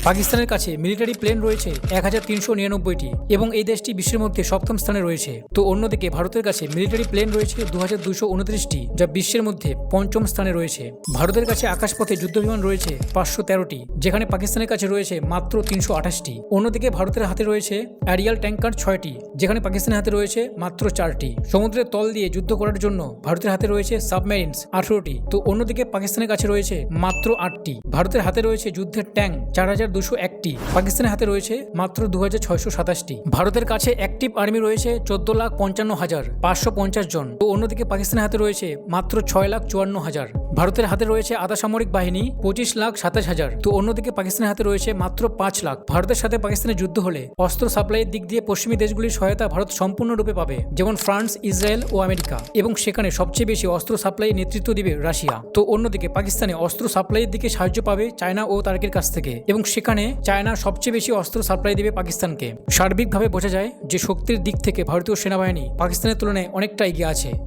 পাকিস্তানের কাছে military plane রয়েছে 1399টি এবং এই দেশটি বিশ্বের মধ্যে সপ্তম স্থানে রয়েছে। তো অন্যদিকে ভারতের কাছে মিলিটারি প্লেন রয়েছে 2229টি, যা বিশ্বের মধ্যে পঞ্চম স্থানে রয়েছে। ভারতের কাছে আকাশপথে যুদ্ধবিমান রয়েছে 513টি, যেখানে পাকিস্তানের কাছে রয়েছে মাত্র 328টি। অন্যদিকে ভারতের হাতে রয়েছে অ্যারিয়াল ট্যাঙ্কার 6টি, যেখানে পাকিস্তানের হাতে রয়েছে মাত্র 4টি। সমুদ্রের তল দিয়ে যুদ্ধ করার জন্য ভারতের হাতে রয়েছে সাবমেরিনস 18টি, তো অন্যদিকে পাকিস্তানের কাছে রয়েছে মাত্র 8টি। ভারতের হাতে রয়েছে যুদ্ধের ট্যাঙ্ক 4201টি, পাকিস্তানের হাতে রয়েছে মাত্র 2627টি। ভারতের কাছে অ্যাক্টিভ আর্মি রয়েছে 14,55,550 জন, তো অন্যদিকে পাকিস্তানের হাতে রয়েছে মাত্র 6,54,000। ভারতের হাতে রয়েছে আধা সামরিক বাহিনী 25,27,000, তো অন্যদিকে পাকিস্তানের হাতে রয়েছে মাত্র 5 লাখ। ভারতের সাথে পাকিস্তানের যুদ্ধ হলে অস্ত্র সাপ্লাইয়ের দিক দিয়ে পশ্চিমী দেশগুলির সহায়তা ভারত সম্পূর্ণরূপে পাবে, যেমন ফ্রান্স, ইসরায়েল ও আমেরিকা, এবং সেখানে সবচেয়ে বেশি অস্ত্র সাপ্লাই নেতৃত্ব দিবে রাশিয়া। তো অন্যদিকে পাকিস্তানে অস্ত্র সাপ্লাইয়ের দিকে সাহায্য পাবে চায়না ও তার্কের কাছ থেকে, এবং সেখানে চায়না সবচেয়ে বেশি অস্ত্র সাপ্লাই দিবে পাকিস্তানকে। সার্বিকভাবে বোঝা যায় যে শক্তির দিক থেকে ভারতীয় সেনাবাহিনী পাকিস্তানের তুলনায় অনেকটা এগিয়ে আছে।